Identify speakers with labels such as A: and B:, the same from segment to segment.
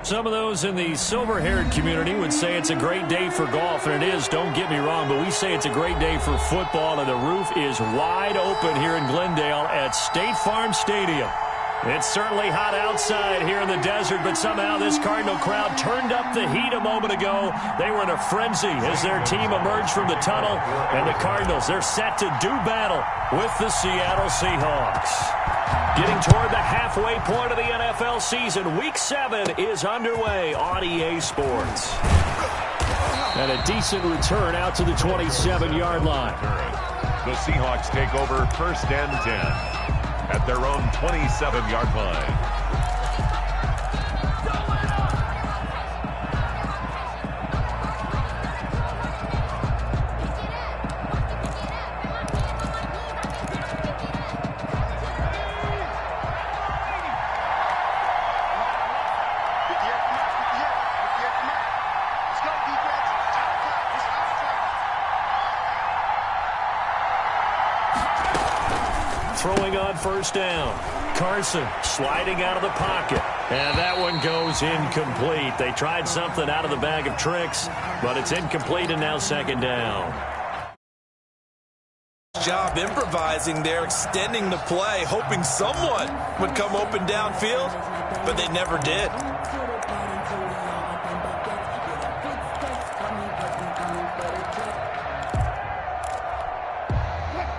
A: Some of those in the silver-haired community would say it's a great day for golf, and it is, don't get me wrong, but we say it's a great day for football, and the roof is wide open here in Glendale at State Farm Stadium. It's certainly hot outside here in the desert, but somehow this Cardinal crowd turned up the heat a moment ago. They were in a frenzy as their team emerged from the tunnel, and the Cardinals, they're set to do battle with the Seattle Seahawks. Getting toward the halfway point of the NFL season, Week 7 is underway on EA Sports. And a decent return out to the 27-yard line.
B: The Seahawks take over 1st and 10 at their own 27-yard line.
A: Throwing on 1st down. Carson sliding out of the pocket. And that one goes incomplete. They tried something out of the bag of tricks, but it's incomplete and now 2nd down.
C: Job improvising there, extending the play, hoping someone would come open downfield, but they never did.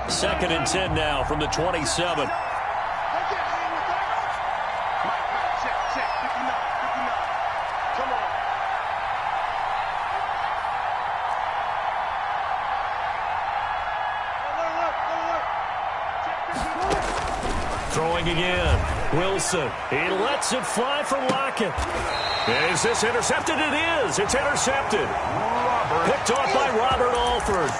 A: Second and 10 now from the 27. Throwing again. Wilson. He lets it fly from Lockett. Is this intercepted? It is. It's intercepted. Picked off by Robert Alford.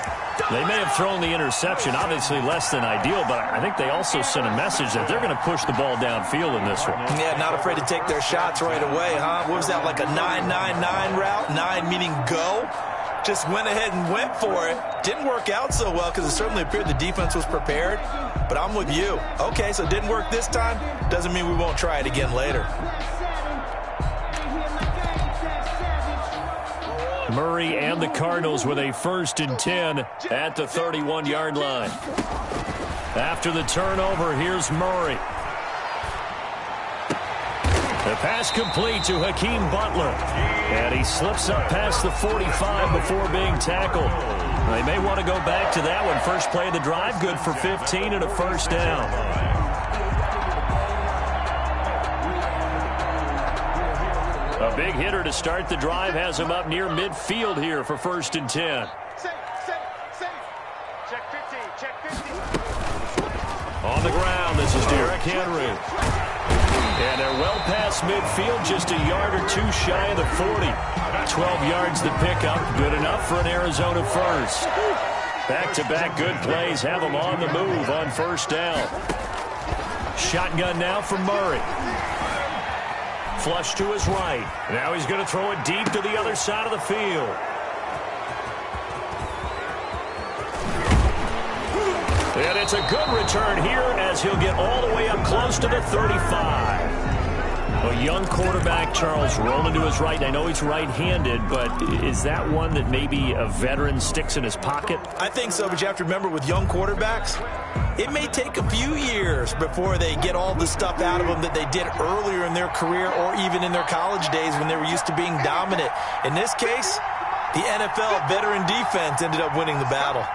A: They may have thrown the interception, obviously less than ideal, but I think they also sent a message that they're going to push the ball downfield in this one.
C: Yeah, not afraid to take their shots right away, huh? What was that, like a 9-9-9 route? 9 meaning go? Just went ahead and went for it. Didn't work out so well because it certainly appeared the defense was prepared, but I'm with you. Okay, so it didn't work this time. Doesn't mean we won't try it again later.
A: Murray and the Cardinals with a 1st and 10 at the 31-yard line. After the turnover, here's Murray. The pass complete to Hakeem Butler. And he slips up past the 45 before being tackled. They may want to go back to that one. First play of the drive, good for 15 and a 1st down. A big hitter to start the drive has him up near midfield here for 1st and 10. On the ground, this is Derrick Henry. And they're well past midfield, just a yard or two shy of the 40. 12 yards to pick up, good enough for an Arizona first. Back-to-back good plays have them on the move on 1st down. Shotgun now from Murray. Flush to his right. Now he's going to throw it deep to the other side of the field. And it's a good return here as he'll get all the way up close to the 35. A young quarterback, Charles, rolling to his right. I know he's right-handed, but is that one that maybe a veteran sticks in his pocket?
C: I think so, but you have to remember with young quarterbacks, it may take a few years before they get all the stuff out of them that they did earlier in their career or even in their college days when they were used to being dominant. In this case, the NFL veteran defense ended up winning the battle.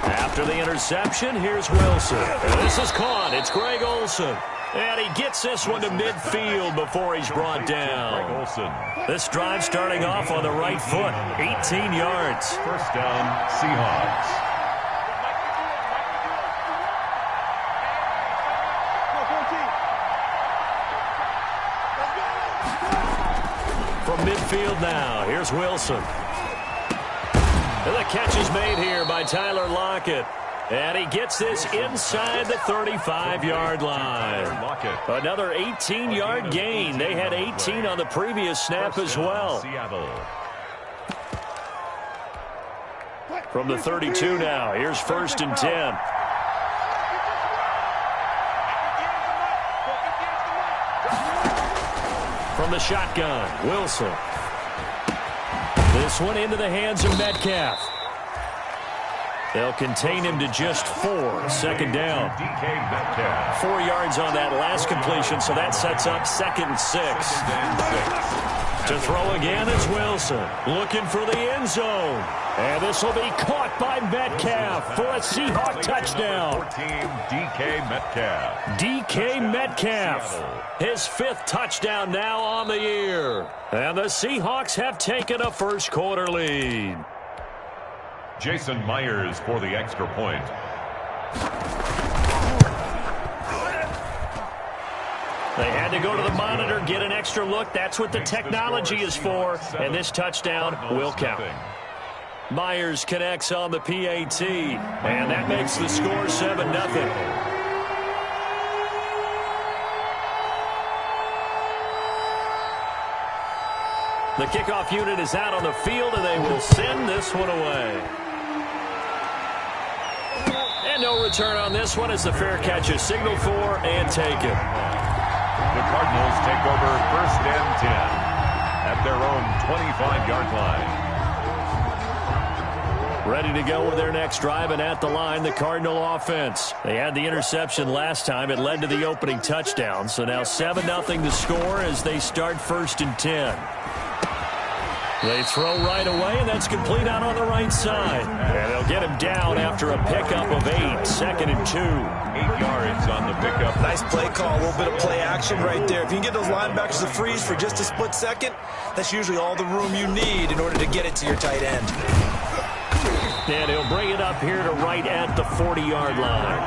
A: After the interception, here's Wilson. And this is caught. It's Greg Olsen. And he gets this one to midfield before he's brought down. This drive starting off on the right foot. 18 yards.
B: 1st down, Seahawks.
A: From midfield now, here's Wilson. And the catch is made here by Tyler Lockett. And he gets this inside the 35-yard line. Another 18-yard gain. They had 18 on the previous snap as well. From the 32 now, here's 1st and 10. From the shotgun, Wilson. This one into the hands of Metcalf. They'll contain him to just 4. Second down. 4 yards on that last completion, so that sets up 2nd and 6. To throw again is Wilson. Looking for the end zone. And this will be caught by Metcalf for a Seahawk touchdown.
B: DK Metcalf.
A: DK Metcalf. His 5th touchdown now on the year. And the Seahawks have taken a first quarter lead.
B: Jason Myers for the extra point.
A: They had to go to the monitor, get an extra look. That's what the technology is for. And this touchdown will count. Myers connects on the PAT. And that makes the score 7-0. The kickoff unit is out on the field, and they will send this one away. And no return on this one as the fair catch is signaled for and taken.
B: The Cardinals take over 1st and 10 at their own 25-yard line.
A: Ready to go with their next drive, and at the line, the Cardinal offense. They had the interception last time. It led to the opening touchdown. So now 7-0 to score as they start 1st and 10. They throw right away, and that's complete out on the right side. And they'll get him down after a pickup of 8. 2nd and 2.
B: 8 yards on the pickup.
C: Nice play call, a little bit of play action right there. If you can get those linebackers to freeze for just a split second, that's usually all the room you need in order to get it to your tight end.
A: And he'll bring it up here to right at the 40-yard line.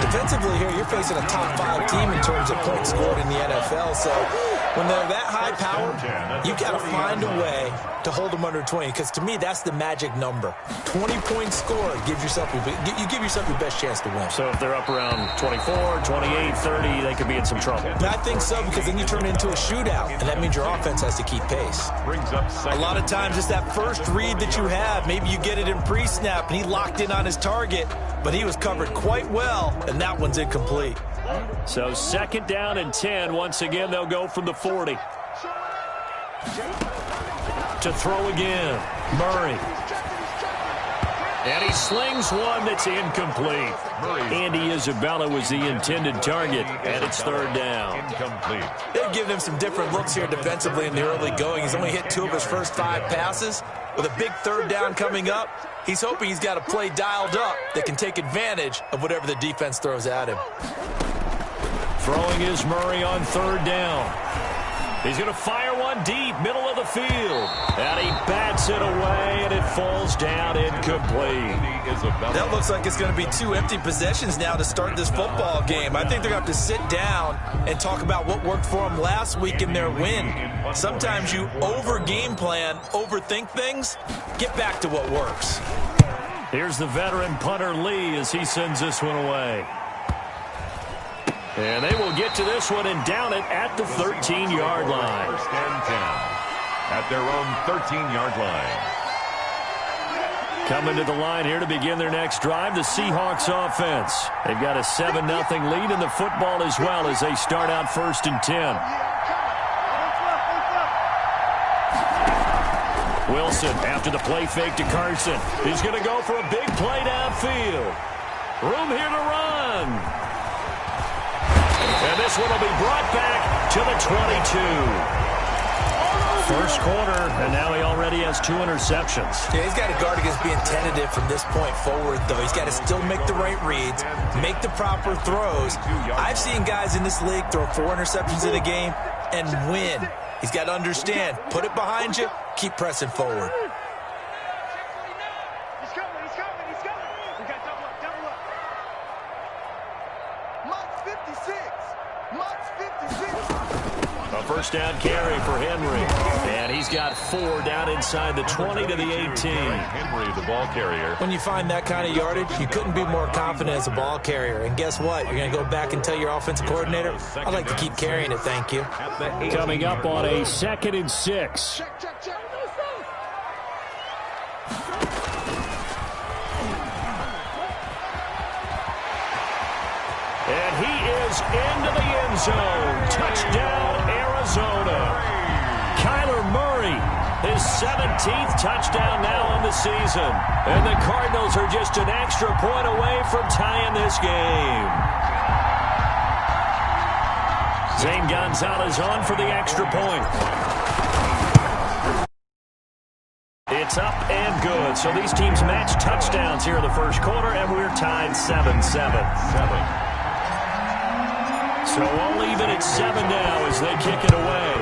C: Defensively here, you're facing a top 5 team in terms of points scored in the NFL, so when they're that high-powered, you've got to find a way to hold them under 20, because to me, that's the magic number. 20 points scored, you give yourself your best chance to win.
A: So if they're up around 24, 28, 30, they could be in some trouble.
C: I think so, because then you turn it into a shootout, and that means your offense has to keep pace. A lot of times, it's that first read that you have. Maybe you get it in pre-snap, and he locked in on his target, but he was covered quite well, and that one's incomplete.
A: So 2nd down and 10. Once again, they'll go from the 40. To throw again, Murray. And he slings one that's incomplete. Andy Isabella was the intended target, and it's 3rd down.
B: Incomplete.
C: They've given him some different looks here defensively in the early going. He's only hit 2 of his first 5 passes. With a big 3rd down coming up, he's hoping he's got a play dialed up that can take advantage of whatever the defense throws at him.
A: Throwing is Murray on 3rd down. He's going to fire one deep, middle of the field. And he bats it away, and it falls down incomplete.
C: That looks like it's going to be 2 empty possessions now to start this football game. I think they're going to have to sit down and talk about what worked for them last week in their win. Sometimes you over-game plan, overthink things. Get back to what works.
A: Here's the veteran punter Lee as he sends this one away. And they will get to this one and down it at the 13-yard line.
B: 1st and 10 at their own 13-yard line.
A: Coming to the line here to begin their next drive, the Seahawks offense. They've got a 7-0 lead in the football as well as they start out 1st and 10. Wilson after the play fake to Carson. He's going to go for a big play downfield. Room here to run. And this one will be brought back to the 22. First quarter, and now he already has 2 interceptions.
C: Yeah, he's got to guard against being tentative from this point forward, though. He's got to still make the right reads, make the proper throws. I've seen guys in this league throw 4 interceptions in a game and win. He's got to understand, put it behind you, keep pressing forward.
A: A first down carry for Henry. And he's got 4 down inside the 20 to the 18.
B: Henry, the ball carrier.
C: When you find that kind of yardage, you couldn't be more confident as a ball carrier. And guess what? You're going to go back and tell your offensive coordinator, I'd like to keep carrying it, thank you.
A: Coming up on a 2nd and 6. And he is into the end zone. Touchdown, Arizona. Arizona. Kyler Murray, his 17th touchdown now on the season. And the Cardinals are just an extra point away from tying this game. Zane Gonzalez on for the extra point. It's up and good. So these teams match touchdowns here in the first quarter, and we're tied 7-7. So all even at 7 now as they kick it away.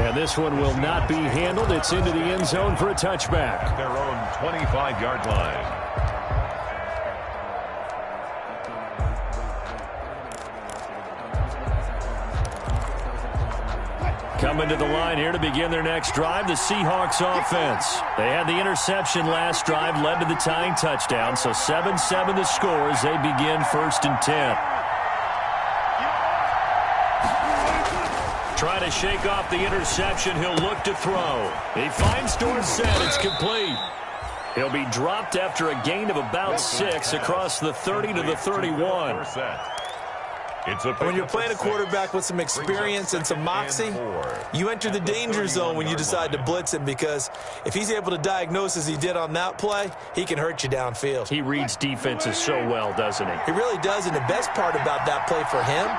A: And this one will not be handled. It's into the end zone for a touchback.
B: At their own 25-yard line.
A: Coming to the line here to begin their next drive, the Seahawks offense. They had the interception last drive, led to the tying touchdown, so 7-7 the score as they begin 1st and 10. Trying to shake off the interception, he'll look to throw. He finds Dorsett, it's complete. He'll be dropped after a gain of about 6 across the 30 to the 31.
C: When you're playing a quarterback with some experience and some moxie, you enter the danger zone when you decide to blitz him, because if he's able to diagnose as he did on that play, he can hurt you downfield.
A: He reads defenses so well, doesn't he?
C: He really does, and the best part about that play for him,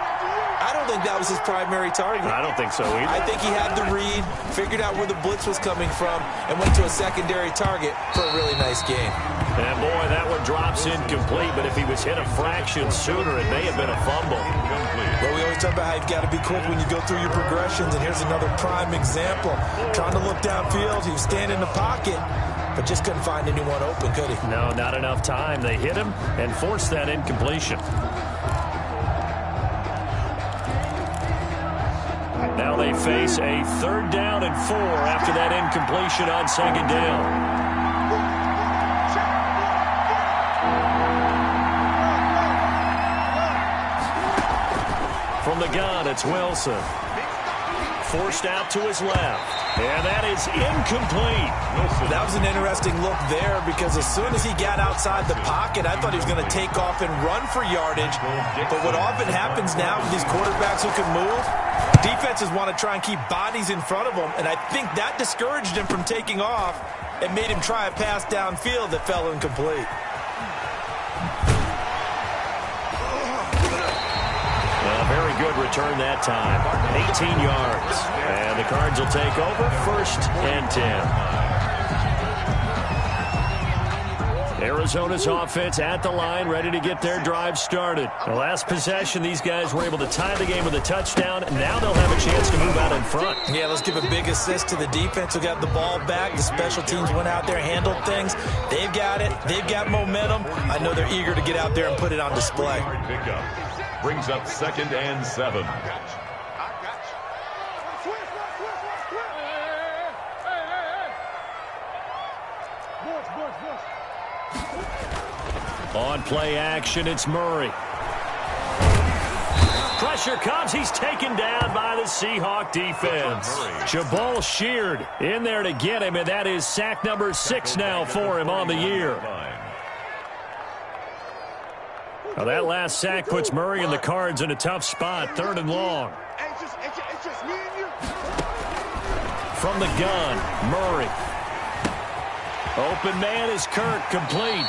C: I don't think that was his primary target.
A: I don't think so either.
C: I think he had the read, figured out where the blitz was coming from, and went to a secondary target for a really nice game.
A: And boy, that one drops incomplete, but if he was hit a fraction sooner, it may have been a fumble.
C: Well, we always talk about how you've got to be quick when you go through your progressions, and here's another prime example. Trying to look downfield, he was standing in the pocket, but just couldn't find anyone open, could he?
A: No, not enough time. They hit him and forced that incompletion. Now they face a 3rd down and 4 after that incompletion on 2nd down. From the gun, it's Wilson. Forced out to his left. And that is incomplete.
C: That was an interesting look there, because as soon as he got outside the pocket, I thought he was going to take off and run for yardage. But what often happens now with these quarterbacks who can move, defenses want to try and keep bodies in front of them, and I think that discouraged him from taking off and made him try a pass downfield that fell incomplete.
A: Very good return that time. 18 yards. And the Cards will take over 1st and 10. Arizona's offense at the line, ready to get their drive started. The last possession, these guys were able to tie the game with a touchdown. Now they'll have a chance to move out in front.
C: Yeah, let's give a big assist to the defense who got the ball back. The special teams went out there, handled things. They've got it. They've got momentum. I know they're eager to get out there and put it on display.
B: Brings up 2nd and 7.
A: On play action, it's Murray. Pressure comes. He's taken down by the Seahawk defense. Jabal Sheard in there to get him, and that is sack number 6 now for him on the year. Now that last sack puts Murray and the Cards in a tough spot, 3rd and long. From the gun, Murray. Open man is Kirk, complete.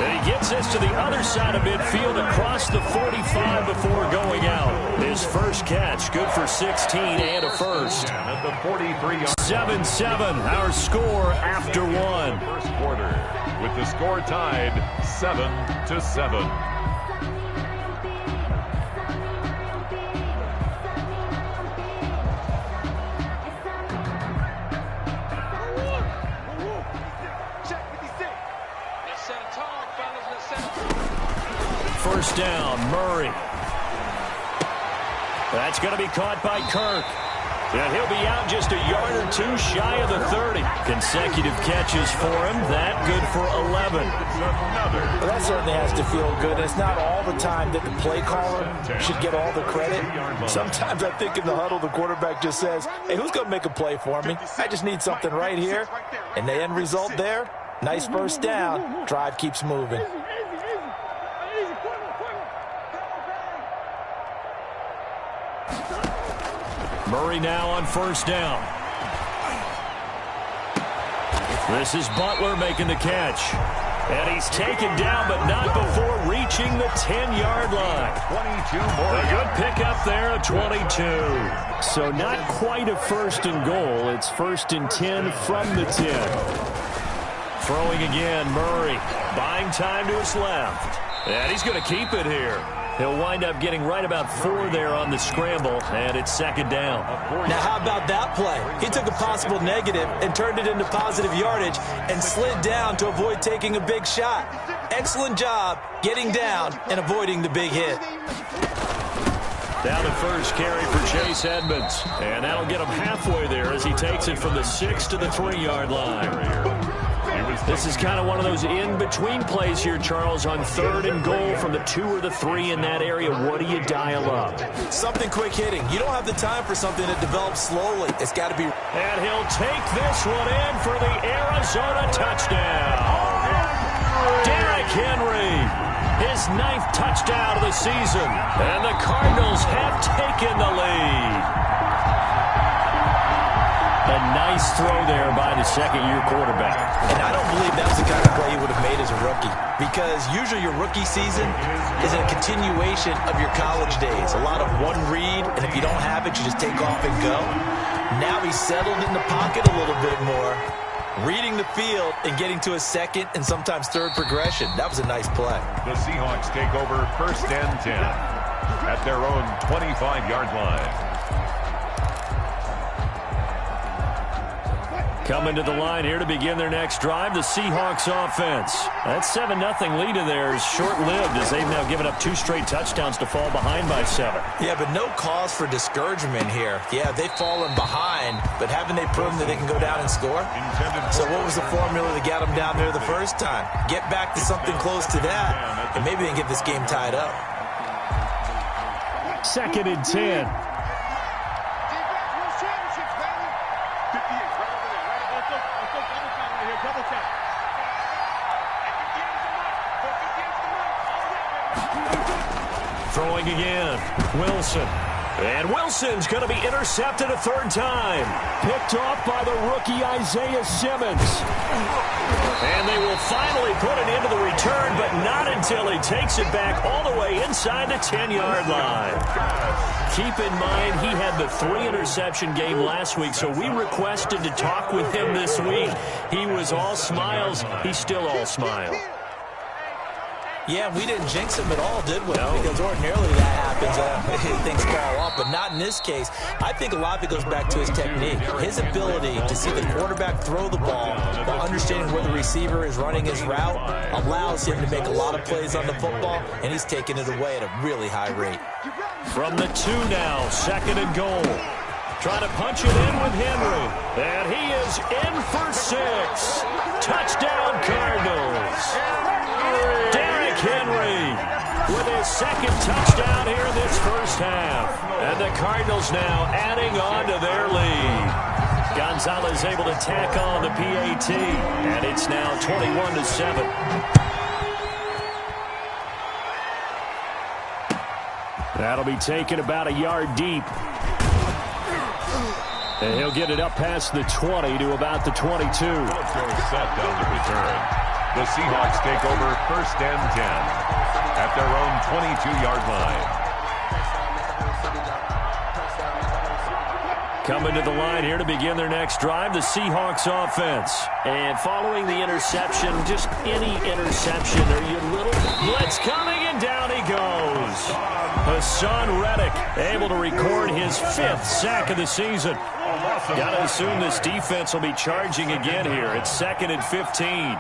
A: And he gets this to the other side of midfield across the 45 before going out. His first catch, good for 16 and a first. 7-7, our score after 1.
B: First quarter, with the score tied 7-7.
A: First down, Murray. That's going to be caught by Kirk. And he'll be out just a yard or 2 shy of the 30. Consecutive catches for him. That good for 11.
C: Well, that certainly has to feel good. And it's not all the time that the play caller should get all the credit. Sometimes I think in the huddle, the quarterback just says, hey, who's going to make a play for me? I just need something right here. And the end result there, nice first down. Drive keeps moving.
A: Murray now on first down. This is Butler making the catch. And he's taken down, but not before reaching the 10-yard line.
B: 22 more.
A: A good pickup there, a 22. So not quite a first and goal. It's first and 10 from the 10. Throwing again, Murray. Buying time to his left. And he's going to keep it here. He'll wind up getting right about 4 there on the scramble, and it's second down.
C: Now, how about that play? He took a possible negative and turned it into positive yardage and slid down to avoid taking a big shot. Excellent job getting down and avoiding the big hit.
A: Down the first carry for Chase Edmonds, and that'll get him halfway there as he takes it from the 6 to the 3-yard line. This is kind of one of those in-between plays here, Charles, on third and goal from the 2 or the 3 in that area. What do you dial up?
C: Something quick hitting. You don't have the time for something that develops slowly. It's got to be.
A: And he'll take this one in for the Arizona touchdown. Derrick Henry, his 9th touchdown of the season. And the Cardinals have taken the lead. A nice throw there by the second-year quarterback.
C: And I don't believe that was the kind of play he would have made as a rookie, because usually your rookie season is a continuation of your college days. A lot of one read, and if you don't have it, you just take off and go. Now he's settled in the pocket a little bit more, reading the field and getting to a second and sometimes third progression. That was a nice play.
B: The Seahawks take over first and 10 at their own 25-yard line.
A: Coming to the line here to begin their next drive, the Seahawks offense. That 7-0 lead of theirs short-lived as they've now given up 2 straight touchdowns to fall behind by 7.
C: Yeah, but no cause for discouragement here. Yeah, they've fallen behind, but haven't they proven that they can go down and score? So what was the formula that got them down there the first time? Get back to something close to that, and maybe they can get this game tied up.
A: Second and 10. Throwing again, Wilson. And Wilson's going to be intercepted a 3rd time. Picked off by the rookie Isaiah Simmons. And they will finally put it into the return, but not until he takes it back all the way inside the 10-yard line. Keep in mind, he had the 3-interception game last week, so we requested to talk with him this week. He was all smiles. He's still all smile.
C: Yeah, we didn't jinx him at all, did we? No. Because ordinarily that happens. Things fall off, but not in this case. I think a lot of it goes back to his technique. His ability to see the quarterback throw the ball while understanding where the receiver is running his route allows him to make a lot of plays on the football, and he's taking it away at a really high rate.
A: From the 2 now, second and goal. Trying to punch it in with Henry. And he is in for 6. Touchdown, Cardinals. Derrick Henry with his 2nd touchdown here in this first half. And the Cardinals now adding on to their lead. Gonzalez able to tack on the PAT. And it's now 21-7. That'll be taken about a yard deep. And he'll get it up past the 20 to about the 22.
B: Let's go set down the return. The Seahawks take over first and 10 at their own 22-yard line.
A: Coming to the line here to begin their next drive, the Seahawks offense. And following the interception, just any interception, are you a little blitz coming, and down he goes. Hassan Reddick able to record his 5th sack of the season. Got to assume this defense will be charging again here. It's 2nd and 15.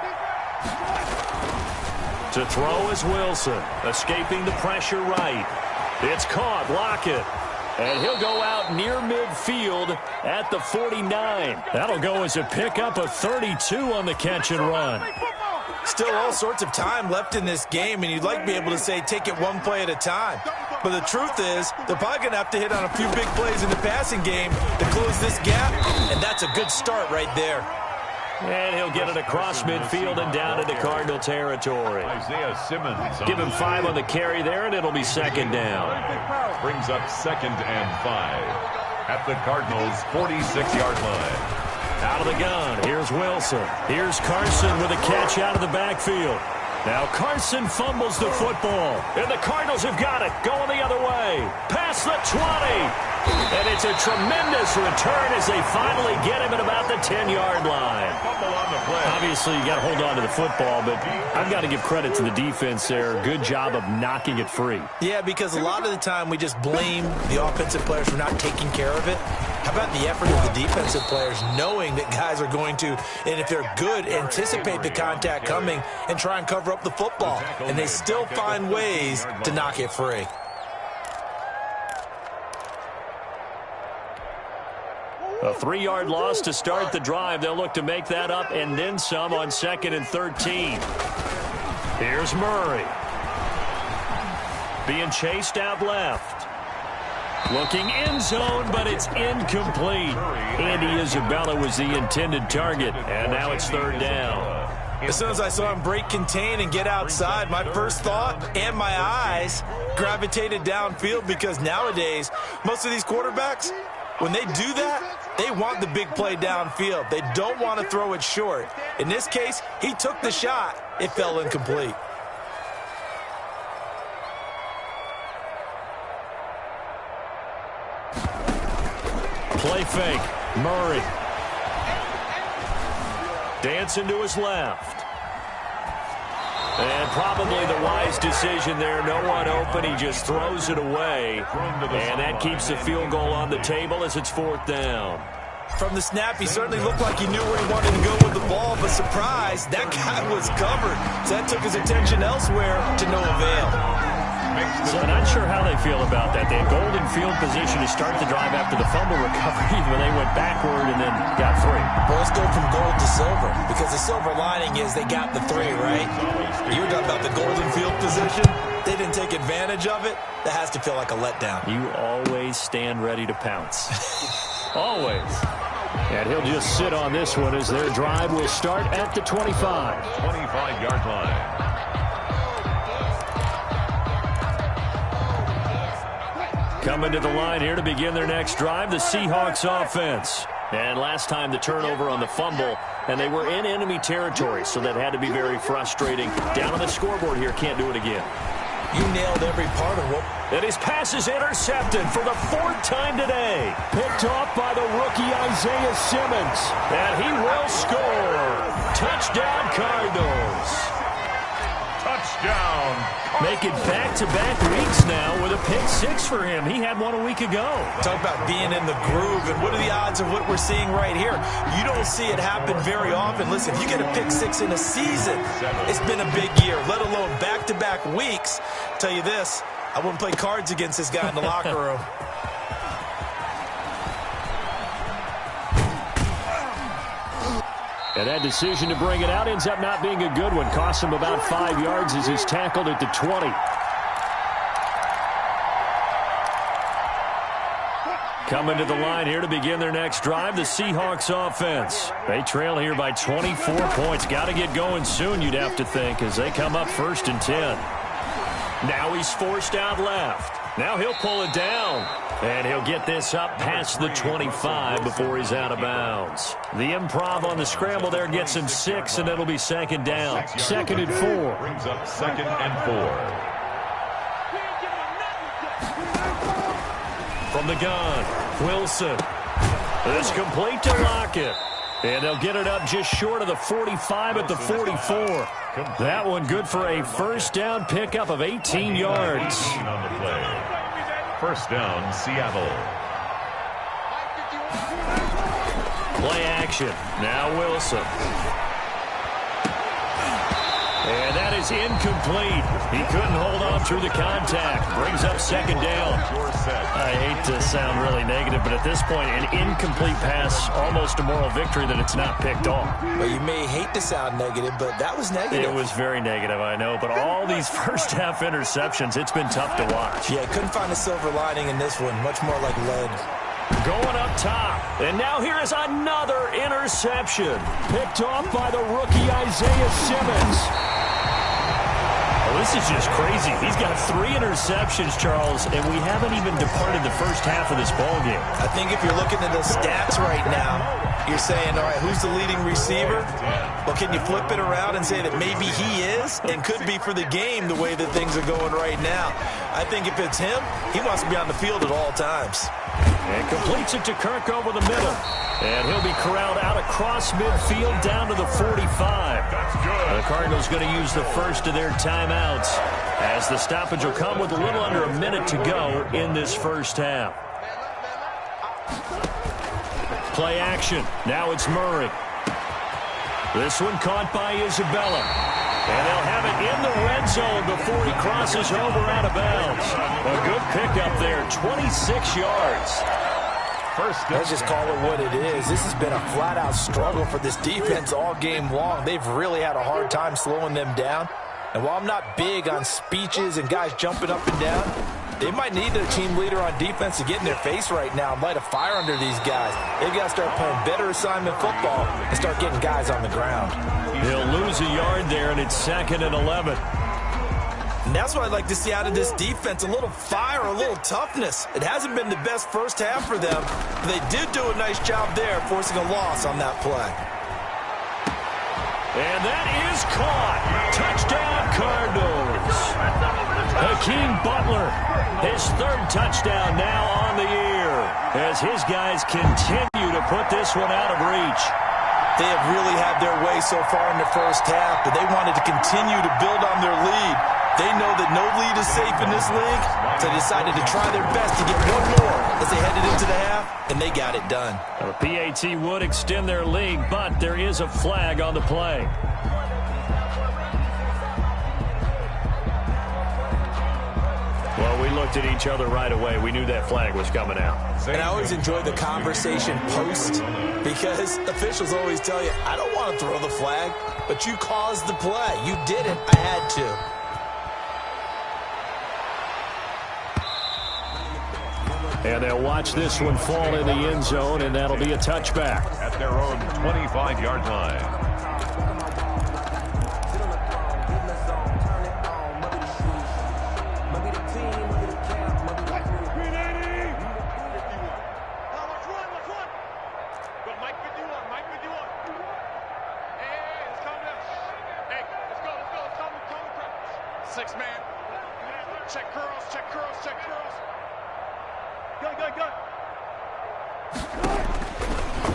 A: To throw is Wilson, escaping the pressure right. It's caught, Lockett. And he'll go out near midfield at the 49. That'll go as a pickup of 32 on the catch and run.
C: Still all sorts of time left in this game, and you'd like to be able to say take it one play at a time. But the truth is, they're probably going to have to hit on a few big plays in the passing game to close this gap, and that's a good start right there.
A: And he'll get it across midfield and down into Cardinal territory.
B: Isaiah Simmons.
A: Give him 5 on the carry there, and it'll be second down.
B: brings up 2nd and 5 at the Cardinals' 46-yard line.
A: Out of the gun, here's Wilson. Here's Carson with a catch out of the backfield. Now Carson fumbles the football, and the Cardinals have got it, going the other way. Past the 20, and it's a tremendous return as they finally get him at about the 10-yard line.
B: Fumble on the play.
A: Obviously, you got to hold on to the football, but I've got to give credit to the defense there. Good job of knocking it free.
C: Yeah, because a lot of the time we just blame the offensive players for not taking care of it. How about the effort of the defensive players knowing that guys are going to, and if they're good, anticipate the contact coming and try and cover up the football. And they still find ways to knock it free.
A: A 3-yard loss to start the drive. They'll look to make that up and then some on 2nd and 13. Here's Murray. Being chased out left. Looking end zone, but it's incomplete. Andy Isabella was the intended target, and now it's 3rd down.
C: As soon as I saw him break contain and get outside, my first thought and my eyes gravitated downfield, because nowadays, most of these quarterbacks, when they do that, they want the big play downfield. They don't want to throw it short. In this case, he took the shot. It fell incomplete.
A: Play fake. Murray. Dancing to his left. And probably the wise decision there. No one open. He just throws it away. And that keeps the field goal on the table as it's 4th down.
C: From the snap, he certainly looked like he knew where he wanted to go with the ball, but surprise, that guy was covered. So that took his attention elsewhere to no avail.
A: So I'm not sure how they feel about that. They had golden field position to start the drive after the fumble recovery when they went backward and then got 3.
C: Well, let's go from gold to silver, because the silver lining is they got the 3, right? You were talking about the golden field position. They didn't take advantage of it. That has to feel like a letdown.
A: You always stand ready to pounce. Always. And he'll just sit on this one as their drive will start at the 25.
B: 25-yard line.
A: Coming to the line here to begin their next drive, the Seahawks offense. And last time the turnover on the fumble, and they were in enemy territory, so that had to be very frustrating. Down on the scoreboard here, can't do it again.
C: You nailed every part of what...
A: And his pass is intercepted for the 4th time today. Picked off by the rookie Isaiah Simmons. And he will score. Touchdown, Cardinals.
B: Touchdown.
A: Make it back-to-back weeks now with a pick-6 for him. He had one a week ago.
C: Talk about being in the groove, and what are the odds of what we're seeing right here? You don't see it happen very often. Listen, if you get a pick-6 in a season, it's been a big year, let alone back-to-back weeks. I'll tell you this, I wouldn't play cards against this guy in the locker room.
A: And that decision to bring it out ends up not being a good one. Costs him about 5 yards as he's tackled at the 20. Coming to the line here to begin their next drive, the Seahawks offense. They trail here by 24 points. Got to get going soon, you'd have to think, as they come up 1st and 10. Now he's forced out left. Now he'll pull it down. And he'll get this up past the 25 before he's out of bounds. The improv on the scramble there gets him 6, and it'll be 2nd down. 2nd and 4.
B: Brings up 2nd and 4.
A: From the gun, Wilson. It's complete to Lockett. And they'll get it up just short of the 45 at the 44. That one good for a 1st down pickup of 18 yards.
B: On the play. 1st down, Seattle.
A: Play action. Now Wilson. And that is incomplete. He couldn't hold on through the contact. Brings up 2nd down. I hate to sound really negative, but at this point, an incomplete pass, almost a moral victory that it's not picked off.
C: Well, you may hate to sound negative, but that was negative.
A: It was very negative, I know. But all these first-half interceptions, it's been tough to watch.
C: Yeah, couldn't find a silver lining in this one. Much more like lead.
A: Going up top. And now here is another interception. Picked off by the rookie Isaiah Simmons. This is just crazy. He's got 3 interceptions, Charles, and we haven't even departed the first half of this ballgame.
C: I think if you're looking at the stats right now, you're saying, all right, who's the leading receiver? Well, can you flip it around and say that maybe he is and could be for the game the way that things are going right now? I think if it's him, he wants to be on the field at all times.
A: And completes it to Kirk over the middle. And he'll be corralled out across midfield down to the 45.
B: That's good.
A: The Cardinals going to use the first of their timeouts as the stoppage will come with a little under a minute to go in this first half. Play action. Now it's Murray. This one caught by Isabella. And they'll have it in the red zone before he crosses over out of bounds. A good pickup there, 26 yards.
C: Let's just call it what it is. This has been a flat-out struggle for this defense all game long. They've really had a hard time slowing them down. And while I'm not big on speeches and guys jumping up and down, they might need their team leader on defense to get in their face right now and light a fire under these guys. They've got to start playing better assignment football and start getting guys on the ground.
A: He'll lose a yard there, and it's 2nd and 11.
C: And that's what I'd like to see out of this defense, a little fire, a little toughness. It hasn't been the best first half for them, but they did do a nice job there forcing a loss on that play.
A: And that is caught. Touchdown, Cardinals. Hakeem Butler, his 3rd touchdown now on the year as his guys continue to put this one out of reach.
C: They have really had their way so far in the first half, but they wanted to continue to build on their lead. They know that no lead is safe in this league, so they decided to try their best to get one more as they headed into the half, and they got it done.
A: The PAT would extend their lead, but there is a flag on the play. Well, we looked at each other right away. We knew that flag was coming out.
C: And I always enjoy the conversation post because officials always tell you, I don't want to throw the flag, but you caused the play. You did it. I had to.
A: And they'll watch this one fall in the end zone, and that'll be a touchback.
B: At their own 25-yard line.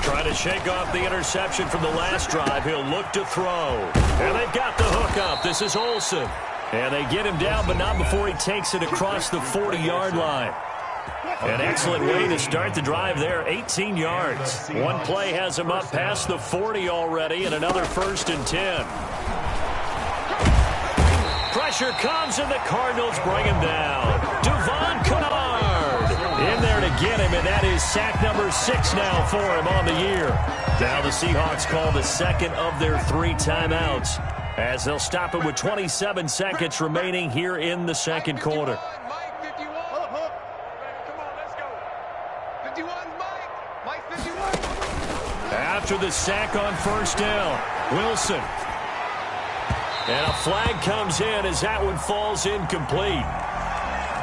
A: Trying to shake off the interception from the last drive. He'll look to throw. And they've got the hook up. This is Olsen. And they get him down, but not before he takes it across the 40-yard line. An excellent way to start the drive there, 18 yards. One play has him up past the 40 already, and another 1st and 10. Pressure comes, and the Cardinals bring him down. Devon Kennard in there to get him, and that is sack number 6 now for him on the year. Now the Seahawks call the 2nd of their 3 timeouts as they'll stop it with 27 seconds remaining here in the 2nd quarter. After the sack on 1st down, Wilson. And a flag comes in as that one falls incomplete.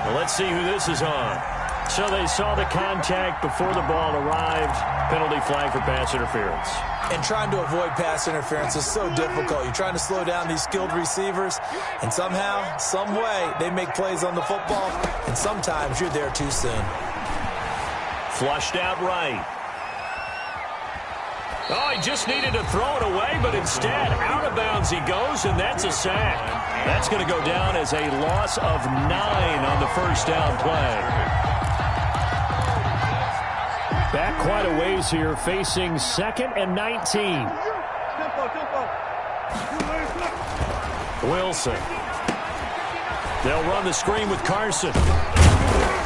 A: Well, let's see who this is on. So they saw the contact before the ball arrived. Penalty flag for pass interference.
C: And trying to avoid pass interference is so difficult. You're trying to slow down these skilled receivers, and somehow, some way, they make plays on the football, and sometimes you're there too soon.
A: Flushed out right. Oh, he just needed to throw it away, but instead, out of bounds he goes, and that's a sack. That's going to go down as a loss of 9 on the 1st down play. Back quite a ways here, facing 2nd and 19. Wilson. They'll run the screen with Carson.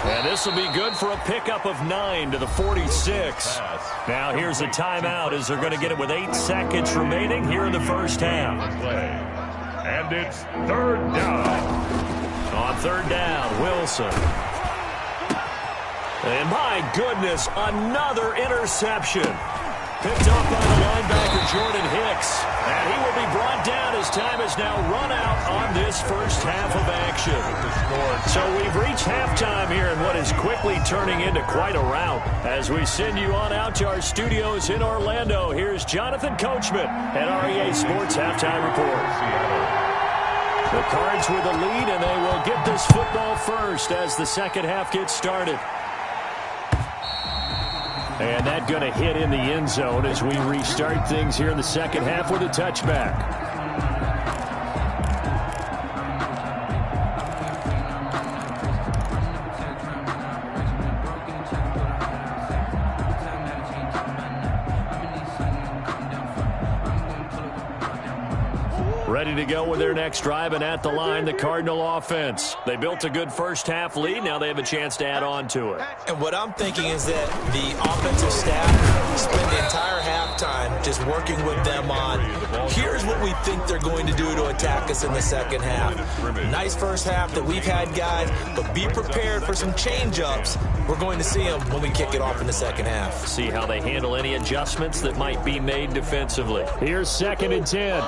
A: And this will be good for a pickup of 9 to the 46. Now here's a timeout as they're going to get it with 8 seconds remaining here in the first half.
B: And it's 3rd down.
A: On 3rd down, Wilson. And my goodness, another interception. Picked off by the linebacker, Jordan Hicks. And he will be brought down as time has now run out on this first half of action. So we've reached halftime here in what is quickly turning into quite a rout. As we send you on out to our studios in Orlando, here's Jonathan Coachman at REA Sports Halftime Report. The Cards with the lead, and they will get this football first as the second half gets started. And that going to hit in the end zone as we restart things here in the second half with a touchback. Ready to go with their next drive, and at the line, the Cardinal offense. They built a good first half lead. Now they have a chance to add on to it.
C: And what I'm thinking is that the offensive staff spend the entire halftime just working with them on, here's what we think they're going to do to attack us in the second half. Nice first half that we've had, guys, but be prepared for some change-ups. We're going to see them when we kick it off in the second half.
A: See how they handle any adjustments that might be made defensively. Here's 2nd and 10.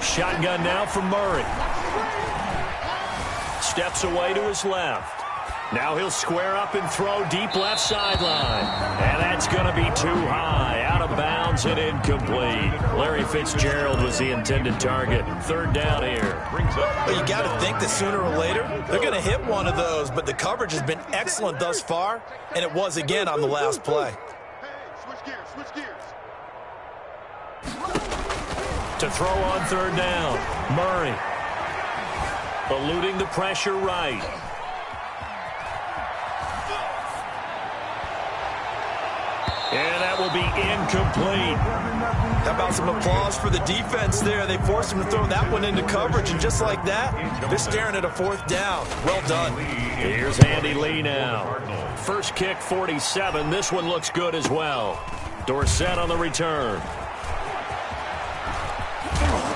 A: Shotgun now from Murray. Steps away to his left. Now he'll square up and throw deep left sideline. And that's going to be too high. Out of bounds and incomplete. Larry Fitzgerald was the intended target. 3rd down here.
C: Well, you got to think that sooner or later they're going to hit one of those, but the coverage has been excellent thus far, and it was again on the last play.
D: Switch gears.
A: To throw on 3rd down. Murray. Eluding the pressure right. And that will be incomplete.
C: How about some applause for the defense there? They forced him to throw that one into coverage, and just like that, they're staring at a 4th down. Well done.
A: Here's Andy Lee now. First kick, 47. This one looks good as well. Dorsett on the return.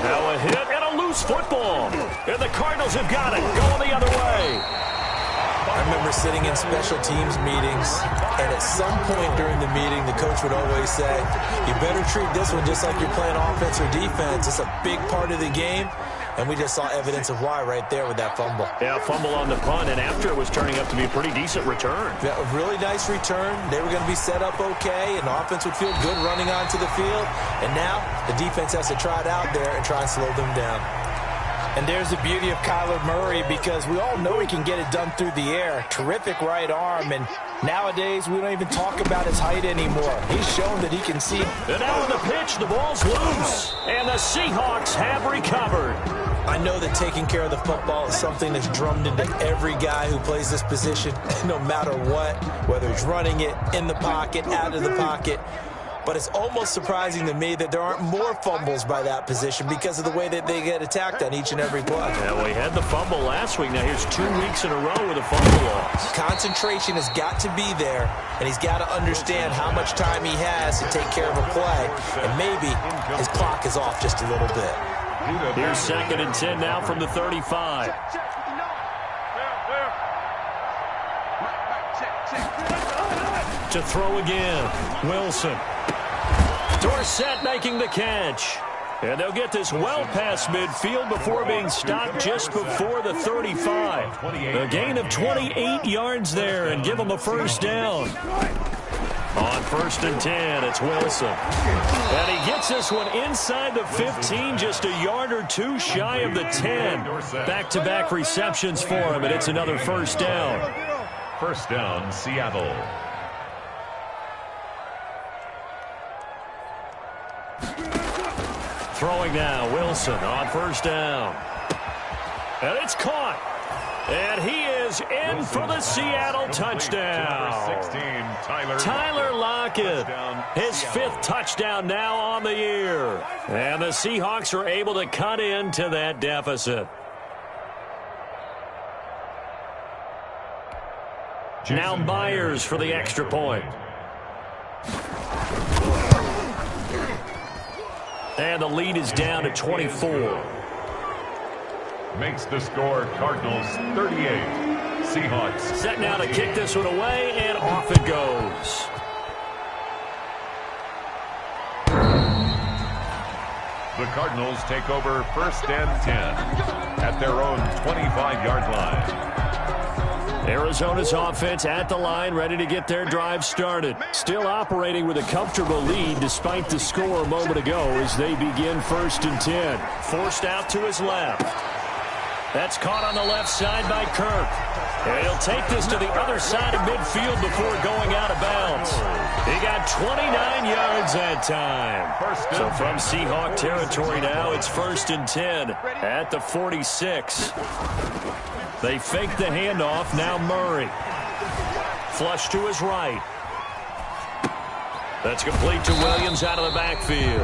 A: Now a hit and a loose football. And the Cardinals have got it. Going the other way.
C: I remember sitting in special teams meetings, and at some point during the meeting, the coach would always say, you better treat this one just like you're playing offense or defense. It's a big part of the game, and we just saw evidence of why right there with that fumble.
A: Yeah, fumble on the punt, and after it was turning up to be a pretty decent return.
C: Yeah, a really nice return. They were going to be set up okay, and the offense would feel good running onto the field. And now the defense has to try it out there and try and slow them down.
E: And there's the beauty of Kyler Murray, because we all know he can get it done through the air. Terrific right arm, and nowadays we don't even talk about his height anymore. He's shown that he can see.
A: And now on the pitch, the ball's loose, and the Seahawks have recovered.
C: I know that taking care of the football is something that's drummed into every guy who plays this position, no matter what, whether he's running it, in the pocket, out of the pocket. But it's almost surprising to me that there aren't more fumbles by that position because of the way that they get attacked on each and every play.
A: Yeah, we had the fumble last week. Now here's 2 weeks in a row with a fumble loss.
C: Concentration has got to be there, and he's got to understand how much time he has to take care of a play. And maybe his clock is off just a little bit.
A: Here's 2nd and 10 now from the 35. To throw again, Wilson. Dorsett making the catch. And they'll get this well past midfield before being stopped just before the 35. A gain of 28 yards there and give them a first down. On 1st and 10, it's Wilson. And he gets this one inside the 15, just a yard or 2 shy of the 10. Back-to-back receptions for him, and it's another first down.
B: First down, Seattle.
A: Throwing now, Wilson on 1st down. And it's caught. And he is in for the Seattle touchdown.
B: 16,
A: Tyler Lockett, his 5th touchdown now on the year. And the Seahawks are able to cut into that deficit. Now Myers for the extra point. And the lead is down to 24.
B: Makes the score Cardinals 38. Seahawks.
A: Set now to kick this one away, and off it goes.
B: The Cardinals take over 1st and 10 at their own 25-yard line.
A: Arizona's offense at the line, ready to get their drive started. Still operating with a comfortable lead despite the score a moment ago as they begin 1st and 10. Forced out to his left. That's caught on the left side by Kirk. And he'll take this to the other side of midfield before going out of bounds. He got 29 yards that time. So from Seahawk territory now, it's 1st and 10 at the 46. They fake the handoff. Now Murray. Flush to his right. That's complete to Williams out of the backfield.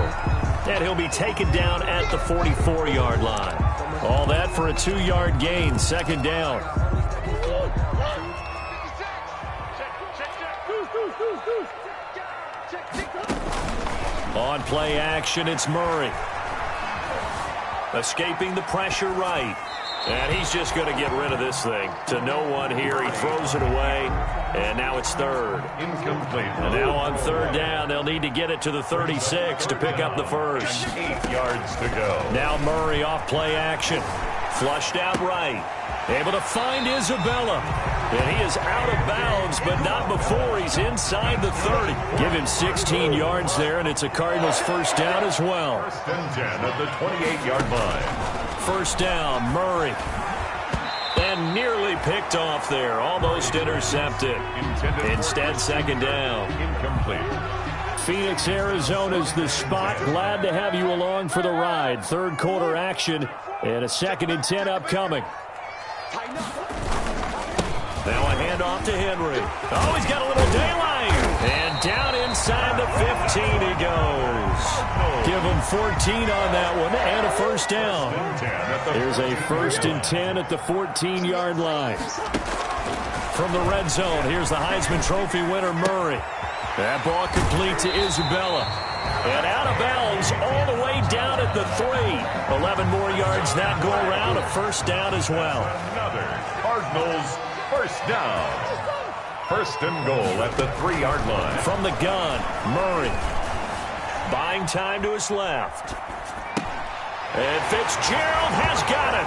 A: And he'll be taken down at the 44-yard line. All that for a 2-yard gain. 2nd down. On play action, it's Murray. Escaping the pressure right. And he's just going to get rid of this thing. To no one here. He throws it away. And now it's 3rd.
B: Incomplete.
A: And now on 3rd down, they'll need to get it to the 36 to pick up the first.
B: 8 yards to go.
A: Now Murray off play action. Flushed out right. Able to find Isabella. And he is out of bounds, but not before he's inside the 30. Give him 16 yards there, and it's a Cardinals 1st down as well.
B: 1st and 10 at the 28-yard line.
A: 1st down, Murray. And nearly picked off there. Almost intercepted. Instead, 2nd down.
B: Incomplete.
A: Phoenix, Arizona's the spot. Glad to have you along for the ride. 3rd quarter action and a 2nd and 10 upcoming. Now a handoff to Henry. Oh, he's got a little daylight. And down inside the 15 he goes. Give him 14 on that one and a 1st down. Here's a 1st and 10 at the 14-yard line. From the red zone, here's the Heisman Trophy winner, Murray. That ball complete to Isabella. And out of bounds all the way down at the 3. 11 more yards that go around. A 1st down as well.
B: Another Cardinals 1st down. 1st and goal at the 3-yard line.
A: From the gun, Murray. Buying time to his left. And Fitzgerald has got it.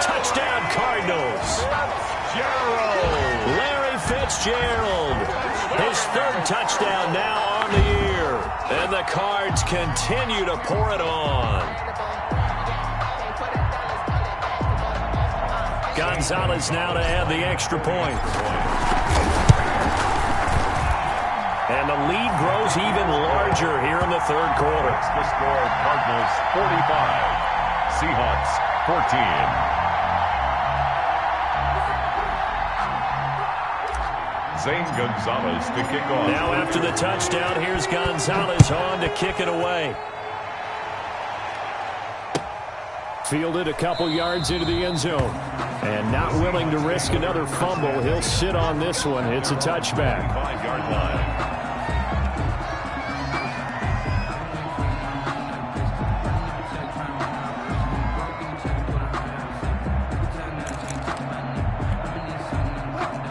A: Touchdown, Cardinals. Larry Fitzgerald. His 3rd touchdown now on the year. And the Cards continue to pour it on. Gonzalez now to add the extra point. And the lead grows even larger here in the 3rd quarter.
B: It's the score, Cardinals 45, Seahawks 14. Zane Gonzalez to kick off.
A: Now after the touchdown, here's Gonzalez on to kick it away. Fielded a couple yards into the end zone. And not willing to risk another fumble. He'll sit on this one. It's a touchback.
B: 5-yard line.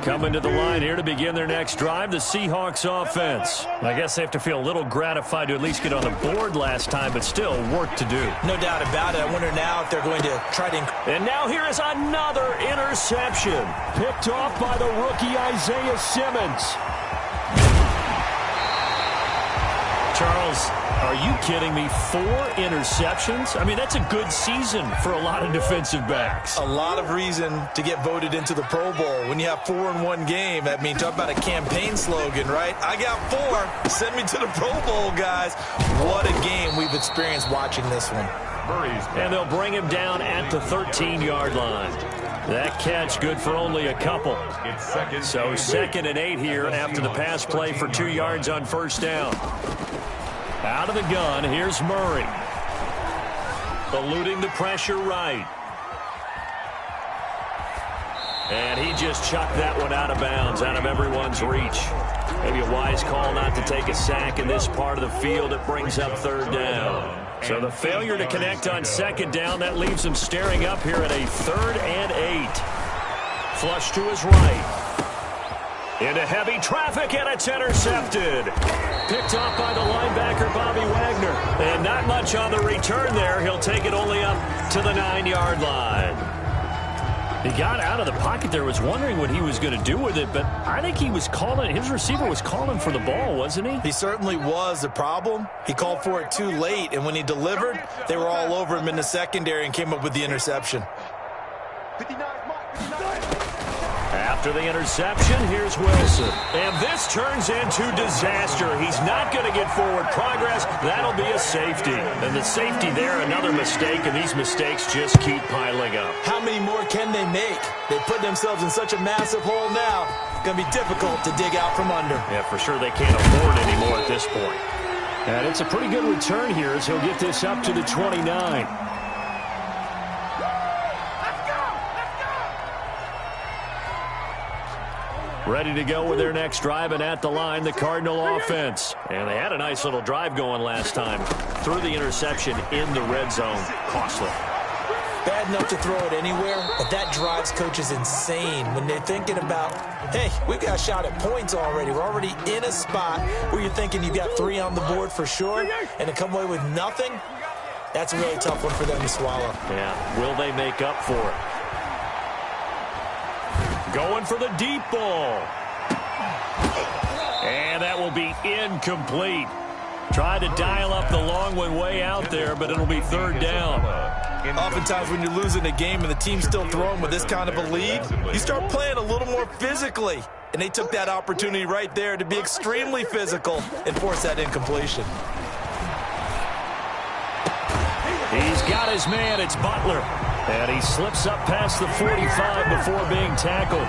A: Coming to the line here to begin their next drive, the Seahawks offense. I guess they have to feel a little gratified to at least get on the board last time, but still work to do.
E: No doubt about it. I wonder now if they're going to try to...
A: And now here is another interception. Picked off by the rookie Isaiah Simmons. Charles, are you kidding me? 4 interceptions? I mean, that's a good season for a lot of defensive backs.
C: A lot of reason to get voted into the Pro Bowl. When you have 4 in one game, I mean, talk about a campaign slogan, right? I got 4. Send me to the Pro Bowl, guys. What a game we've experienced watching this one.
A: And they'll bring him down at the 13-yard line. That catch good for only a couple. So 2nd and 8 here after the pass play for 2 yards on 1st down. Out of the gun, here's Murray. Eluding the pressure right. And he just chucked that one out of bounds, out of everyone's reach. Maybe a wise call not to take a sack in this part of the field. It brings up third down. So the failure to connect on second down, that leaves him staring up here at a 3rd and 8. Flush to his right. Into heavy traffic, and it's intercepted. Picked off by the linebacker, Bobby Wagner. And not much on the return there. He'll take it only up to the 9-yard line. He got out of the pocket there, was wondering what he was going to do with it, but I think he was calling, his receiver was calling for the ball, wasn't he?
C: He certainly was. The problem, he called for it too late, and when he delivered, they were all over him in the secondary and came up with the interception.
A: After the interception, here's Wilson. And this turns into disaster. He's not going to get forward progress. That'll be a safety. And the safety there, another mistake, and these mistakes just keep piling up.
C: How many more can they make? They put themselves in such a massive hole now. It's going to be difficult to dig out from under.
A: Yeah, for sure they can't afford anymore at this point. And it's a pretty good return here as he'll get this up to the 29. Ready to go with their next drive, and at the line, the Cardinal offense. And they had a nice little drive going last time. Threw the interception in the red zone. Costly.
E: Bad enough to throw it anywhere, but that drives coaches insane when they're thinking about, hey, we've got a shot at points already. We're already in a spot where you're thinking you've got 3 on the board for sure, and to come away with nothing, that's a really tough one for them to swallow.
A: Yeah, will they make up for it? Going for the deep ball. And that will be incomplete. Tried to dial up the long one way out there, but it'll be third down.
C: Oftentimes when you're losing a game and the team's still throwing with this kind of a lead, you start playing a little more physically. And they took that opportunity right there to be extremely physical and force that incompletion.
A: He's got his man. It's Butler. And he slips up past the 45 before being tackled.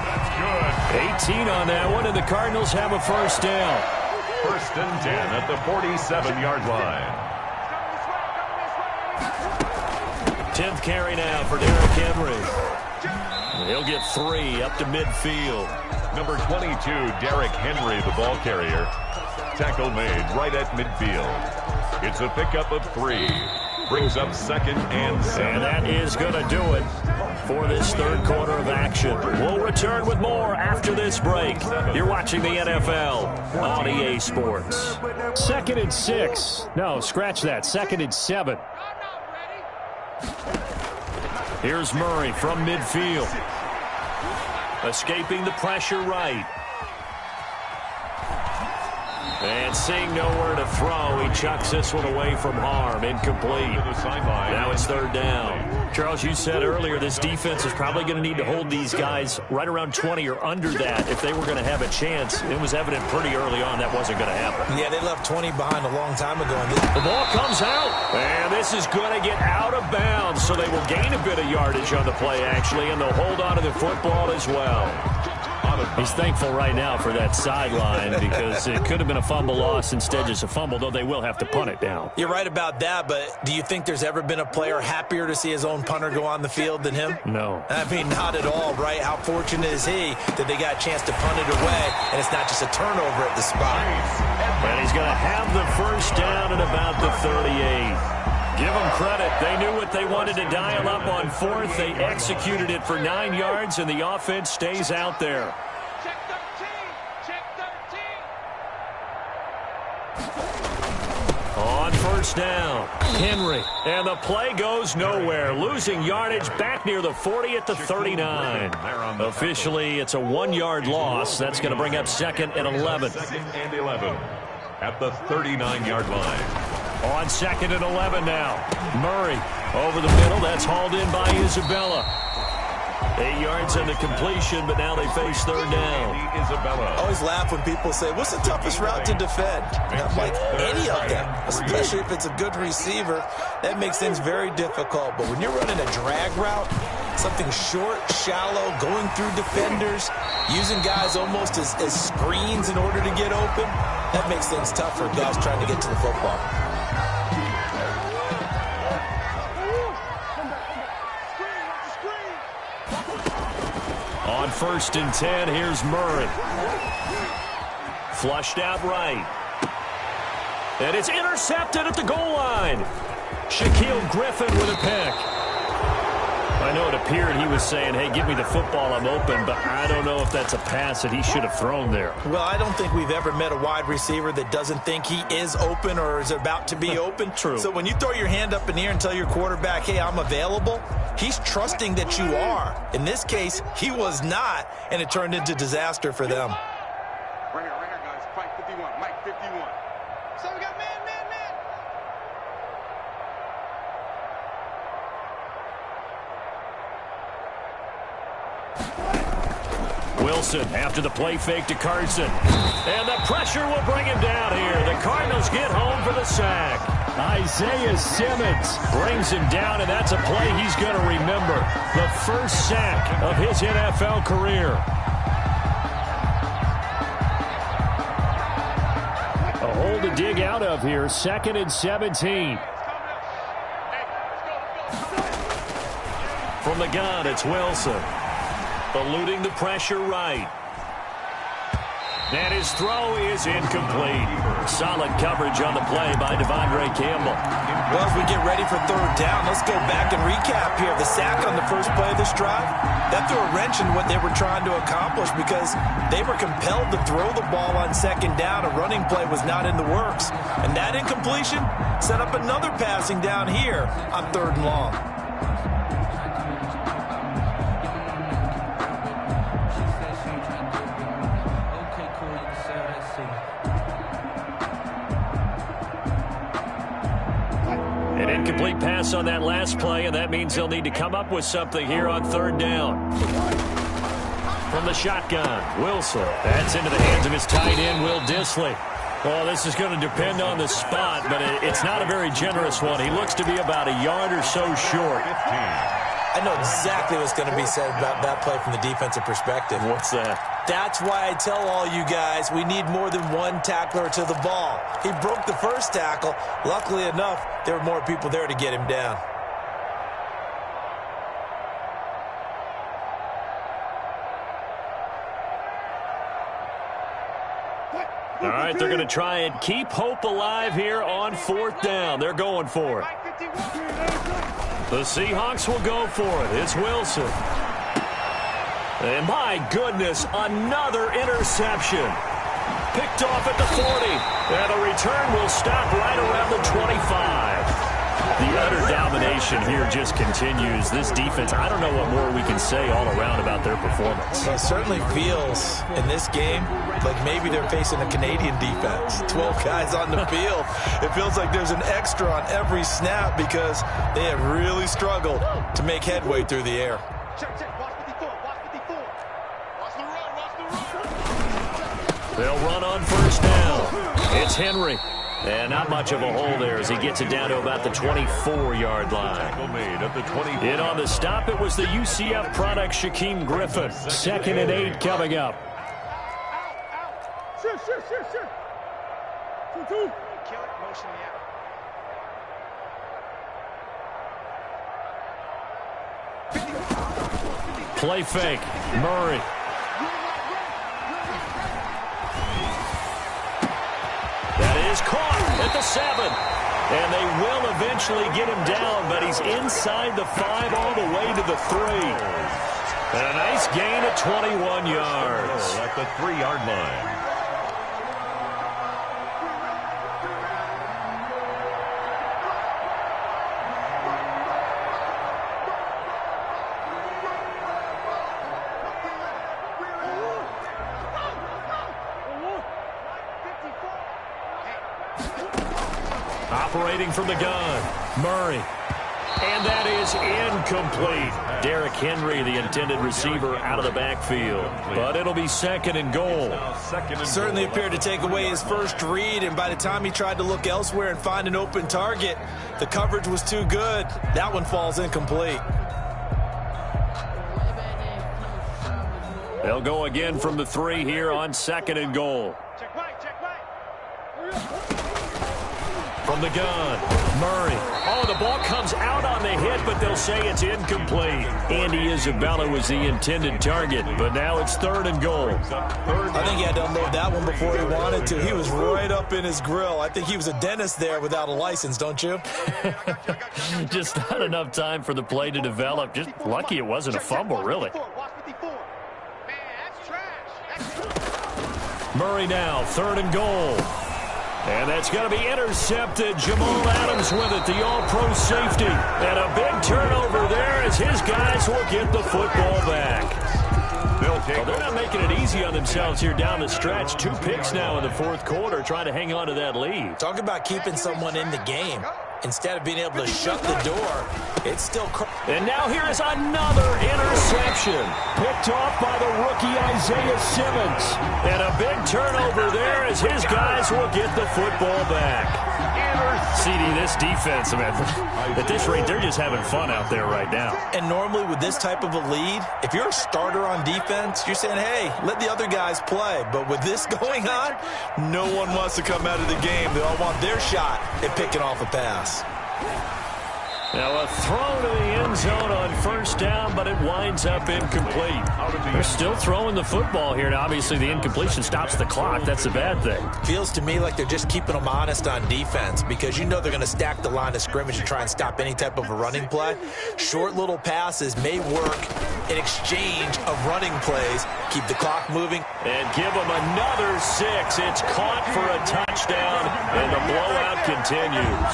A: 18 on that one, and the Cardinals have a first down.
B: 1st and 10 at the 47-yard line.
A: 10th carry now for Derrick Henry. He'll get 3 up to midfield.
B: Number 22, Derrick Henry, the ball carrier. Tackle made right at midfield. It's a pickup of 3. Brings up 2nd and 7.
A: And that is going to do it for this third quarter of action. We'll return with more after this break. You're watching the NFL on EA Sports. 2nd and 6. No, scratch that. 2nd and 7. Here's Murray from midfield. Escaping the pressure right. And seeing nowhere to throw, he chucks this one away from harm. Incomplete. Now it's third down. Charles, you said earlier this defense is probably going to need to hold these guys right around 20 or under that if they were going to have a chance. It was evident pretty early on that wasn't going to happen.
E: Yeah, they left 20 behind a long time ago.
A: The ball comes out, and this is going to get out of bounds, so they will gain a bit of yardage on the play, actually, and they'll hold on to the football as well. He's thankful right now for that sideline because it could have been a fumble loss, instead just a fumble, though they will have to punt it down.
C: You're right about that, but do you think there's ever been a player happier to see his own punter go on the field than him?
A: No.
C: I mean, not at all, right? How fortunate is he that they got a chance to punt it away, and it's not just a turnover at the spot.
A: And he's going to have the first down at about the 38. Give them credit. They knew what they wanted to dial up on 4th. They executed it for 9 yards, and the offense stays out there.
D: Check 13. Check 13.
A: On first down, Henry. And the play goes nowhere. Losing yardage back near the 40 at the 39. Officially, it's a 1-yard loss. That's going to bring up 2nd and 11.
B: 2nd and 11 at the 39-yard line.
A: On 2nd and 11 now. Murray over the middle. That's hauled in by Isabella. 8 yards on the completion, but now they face third down.
C: I always laugh when people say, what's the toughest route to defend? And I'm like, any of them, especially if it's a good receiver. That makes things very difficult. But when you're running a drag route, something short, shallow, going through defenders, using guys almost as screens in order to get open, that makes things tough for guys trying to get to the football.
A: On 1st and 10. Here's Murray. Flushed out right. And it's intercepted at the goal line. Shaquille Griffin with a pick. I know it appeared he was saying, hey, give me the football, I'm open, but I don't know if that's a pass that he should have thrown there.
E: Well, I don't think we've ever met a wide receiver that doesn't think he is open or is about to be open.
A: True.
E: So when you throw your hand up in the air and tell your quarterback, hey, I'm available, he's trusting that you are. In this case, he was not, and it turned into disaster for them.
D: Right here, guys. Fight 51. Mike 51. So we got man.
A: Wilson after the play fake to Carson. And the pressure will bring him down here. The Cardinals get home for the sack. Isaiah Simmons brings him down, and that's a play he's going to remember. The first sack of his NFL career. A hole to dig out of here. 2nd and 17. From the gun, it's Wilson. Eluding the pressure right. And his throw is incomplete. Solid coverage on the play by Devondre Campbell.
E: Well, as we get ready for 3rd down, let's go back and recap here. The sack on the first play of this drive, that threw a wrench in what they were trying to accomplish because they were compelled to throw the ball on 2nd down. A running play was not in the works. And that incompletion set up another passing down here on 3rd and long.
A: An incomplete pass on that last play, and that means they'll need to come up with something here on 3rd down. From the shotgun, Wilson. That's into the hands of his tight end, Will Dissly. Well, this is going to depend on the spot, but it's not a very generous one. He looks to be about a yard or so short.
E: I know exactly what's going to be said about that play from the defensive perspective.
A: What's that?
E: That's why I tell all you guys we need more than one tackler to the ball. He broke the first tackle. Luckily enough, there were more people there to get him down.
A: All right, they're going to try and keep hope alive here on 4th down. They're going for it. The Seahawks will go for it. It's Wilson. And my goodness, another interception. Picked off at the 40. And the return will stop right around the 25. The utter domination here just continues. This defense, I don't know what more we can say all around about their performance.
E: It certainly feels in this game like maybe they're facing a Canadian defense. 12 guys on the field. It feels like there's an extra on every snap because they have really struggled to make headway through the air.
D: Check. Watch 54. Watch 54. Watch the run.
A: They'll run on 1st down. It's Henry. And not much of a hole there as he gets it down to about the 24-yard line. In on the stop, it was the UCF product, Shaquille Griffin. 2nd and 8 coming up.
D: Sure. 2-2. Kill it. Motion me out.
A: Play fake. Murray. That is caught at the 7. And they will eventually get him down, but he's inside the 5 all the way to the 3. And a nice gain of 21 yards.
B: At the 3-yard line.
A: Operating from the gun, Murray. And that is incomplete. Derrick Henry, the intended receiver, out of the backfield. But it'll be 2nd and goal.
E: Certainly appeared to take away his first read, and by the time he tried to look elsewhere and find an open target, the coverage was too good. That one falls incomplete.
A: They'll go again from the 3 here on 2nd and goal.
D: Check right.
A: From From the gun, Murray. Oh, the ball comes out on the hit, but they'll say it's incomplete. Andy Isabella was the intended target, but now it's 3rd and goal.
E: I think he had to unload that one before he wanted to. He was right up in his grill. I think he was a dentist there without a license, don't you?
A: Just not enough time for the play to develop. Just lucky it wasn't a fumble, really. Murray now, 3rd and goal. And that's going to be intercepted. Jamal Adams with it, the all-pro safety. And a big turnover there as his guys will get the football back. Well, they're not making it easy on themselves here down the stretch. 2 picks now in the 4th quarter, trying to hang on to that lead.
E: Talk about keeping someone in the game. Instead of being able to shut the door, it's still...
A: And now here is another interception. Picked off by the rookie Isaiah Simmons. And a big turnover there as his guys will get the football back. CD, this defense, man, at this rate, they're just having fun out there right now.
E: And normally with this type of a lead, if you're a starter on defense, you're saying, hey, let the other guys play. But with this going on, no one wants to come out of the game. They all want their shot at picking off a pass.
A: Now a throw to the end zone on 1st down, but it winds up incomplete. They're still throwing the football here. Now, obviously, the incompletion stops the clock. That's a bad thing.
E: Feels to me like they're just keeping them honest on defense because you know they're going to stack the line of scrimmage and try and stop any type of a running play. Short little passes may work in exchange of running plays. Keep the clock moving.
A: And give them another 6. It's caught for a touchdown, and the blowout continues.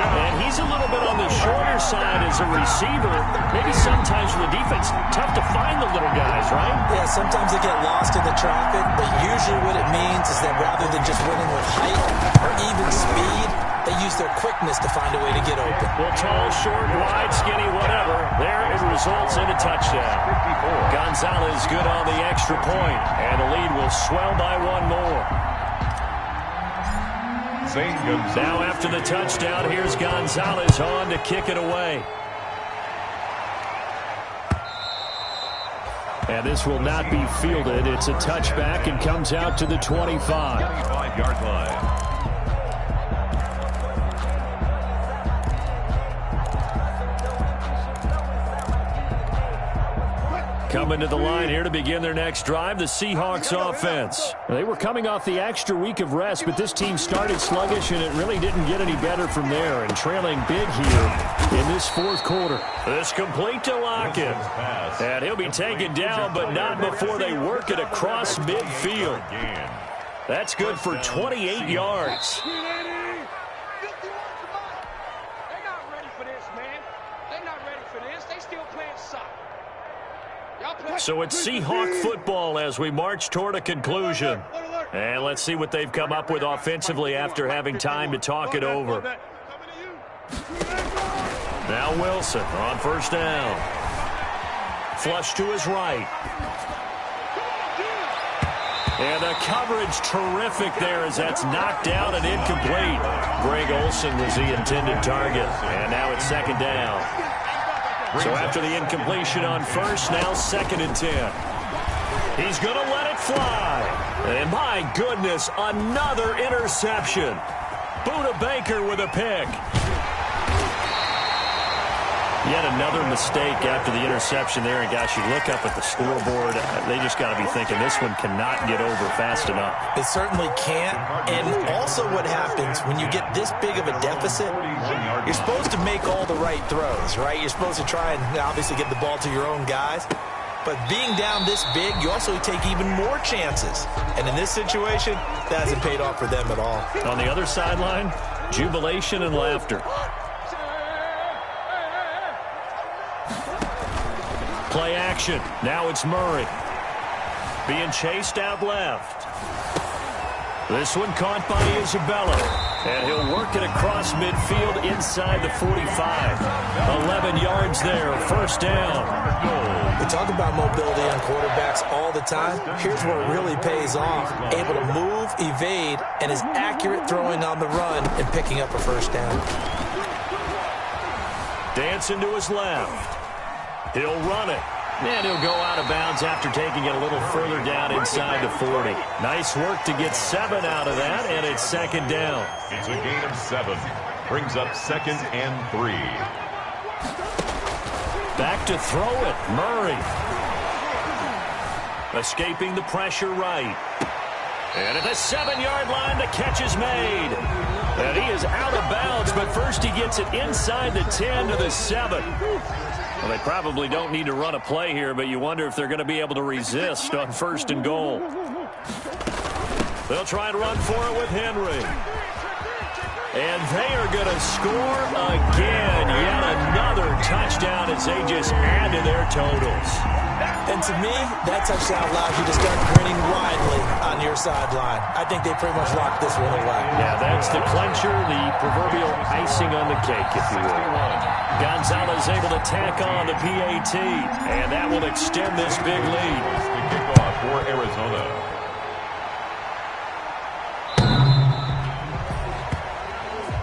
A: And he's a little bit on the shorter side as a receiver. Maybe sometimes for the defense, tough to find the little guys, right?
E: Yeah, sometimes they get lost in the traffic, but usually what it means is that rather than just winning with height or even speed, they use their quickness to find a way to get open.
A: Well, tall, short, wide, skinny, whatever. There it results in a touchdown. Gonzalez good on the extra point, and the lead will swell by 1 more. Now after the touchdown, here's Gonzalez on to kick it away. And this will not be fielded. It's a touchback and comes out to the 25.
B: 25-yard line.
A: Coming to the line here to begin their next drive, the Seahawks offense. They were coming off the extra week of rest, but this team started sluggish, and it really didn't get any better from there. And trailing big here in this 4th quarter. This complete to Lockett. And he'll be taken down, but not before they work it across midfield. That's good for 28 yards.
D: They're not ready for this, man. They're not ready for this. They still playing soccer.
A: So it's Seahawk football as we march toward a conclusion. And let's see what they've come up with offensively after having time to talk it over. Now Wilson on 1st down. Flush to his right. And the coverage terrific there as that's knocked down and incomplete. Greg Olsen was the intended target. And now it's 2nd down. So after the incompletion on 1st, now 2nd and 10. He's going to let it fly. And my goodness, another interception. Buda Baker with a pick. Yet another mistake after the interception there. And gosh, you look up at the scoreboard, they just got to be thinking this one cannot get over fast enough.
E: It certainly can't. And also what happens when you get this big of a deficit, you're supposed to make all the right throws, right? You're supposed to try and obviously get the ball to your own guys. But being down this big, you also take even more chances. And in this situation, that hasn't paid off for them at all.
A: On the other sideline, jubilation and laughter. Play action. Now it's Murray. Being chased out left. This one caught by Isabella. And he'll work it across midfield inside the 45. 11 yards there. 1st down.
E: We talk about mobility on quarterbacks all the time. Here's where it really pays off. Able to move, evade, and is accurate throwing on the run and picking up a 1st down.
A: Dancing to his left. He'll run it. And he'll go out of bounds after taking it a little further down inside the 40. Nice work to get 7 out of that, and it's second down.
B: It's a gain of 7. Brings up 2nd and 3.
A: Back to throw it, Murray. Escaping the pressure right. And at the 7-yard line, the catch is made. And he is out of bounds, but first he gets it inside the 10 to the 7. Well, they probably don't need to run a play here, but you wonder if they're going to be able to resist on 1st and goal. They'll try and run for it with Henry. And they are going to score again. Yet another touchdown as they just add to their totals.
E: And to me, that touchdown allows you to start grinning widely on your sideline. I think they pretty much locked this one away.
A: Yeah, that's the clincher, the proverbial icing on the cake, if you will. Gonzalez able to tack on the PAT, and that will extend this big lead.
B: The kickoff for Arizona.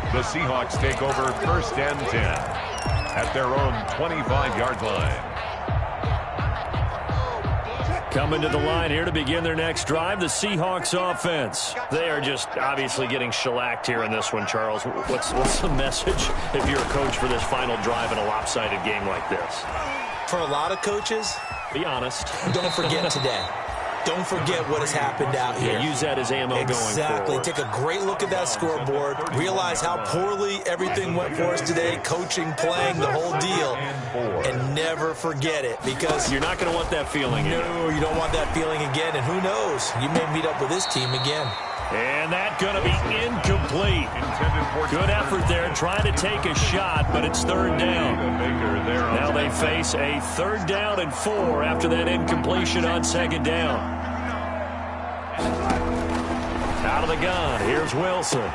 B: The Seahawks take over 1st and 10 at their own 25-yard line.
A: Coming to the line here to begin their next drive, the Seahawks offense. They are just obviously getting shellacked here in this one, Charles. What's the message if you're a coach for this final drive in a lopsided game like this?
E: For a lot of coaches,
A: be honest.
E: Don't forget today. Don't forget what has happened out here.
A: Yeah, use that as ammo going forward.
E: Exactly. Take a great look at that scoreboard. Realize how poorly everything went for us today. Coaching, playing, the whole deal. And never forget it, because
A: you're not going to want that feeling again.
E: No, you don't want that feeling again. And who knows? You may meet up with this team again.
A: And that's going to be incomplete. Good effort there, trying to take a shot, but it's 3rd down. Now they face a 3rd down and 4 after that incompletion on 2nd down. Out of the gun, here's Wilson.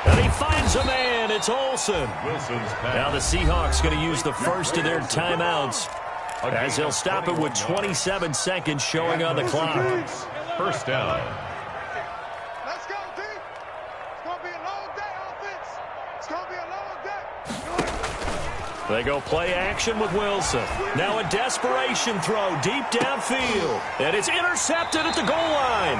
A: And he finds a man, it's Olsen. Now the Seahawks going to use the first of their timeouts, as they'll stop it with 27 seconds showing on the clock.
B: 1st down.
A: They go play action with Wilson. Now a desperation throw deep downfield. And it's intercepted at the goal line.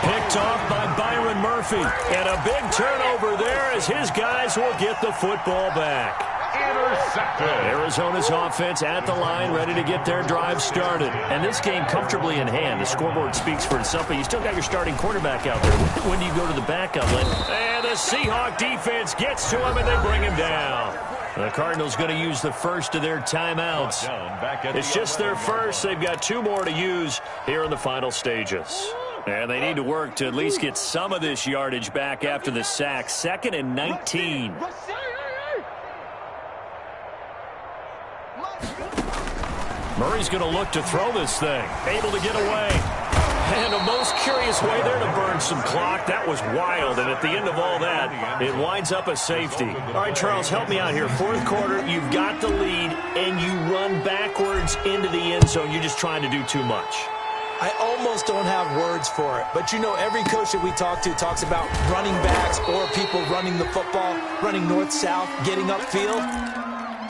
A: Picked off by Byron Murphy. And a big turnover there as his guys will get the football back.
B: Intercepted.
A: Arizona's offense at the line, ready to get their drive started. And this game comfortably in hand. The scoreboard speaks for itself, but you still got your starting quarterback out there. When do you go to the backup? And the Seahawk defense gets to him, and they bring him down. The Cardinals going to use the first of their timeouts. It's just their first. They've got 2 more to use here in the final stages. And they need to work to at least get some of this yardage back after the sack. 2nd and 19. Murray's going to look to throw this thing. Able to get away. And a most curious way there to burn some clock. That was wild. And at the end of all that, it winds up a safety. All right, Charles, help me out here. 4th quarter, you've got the lead, and you run backwards into the end zone. You're just trying to do too much.
E: I almost don't have words for it. But, you know, every coach that we talk to talks about running backs or people running the football, running north-south, getting upfield.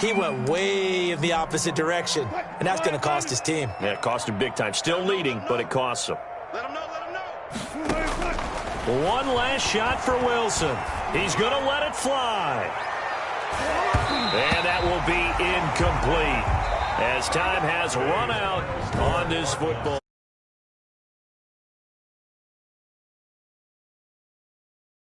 E: He went way in the opposite direction, and that's going to cost his team.
A: Yeah, it cost him big time. Still leading, but it costs him.
D: Let him know.
A: One last shot for Wilson. He's going to let it fly. And that will be incomplete, as time has run out on this football.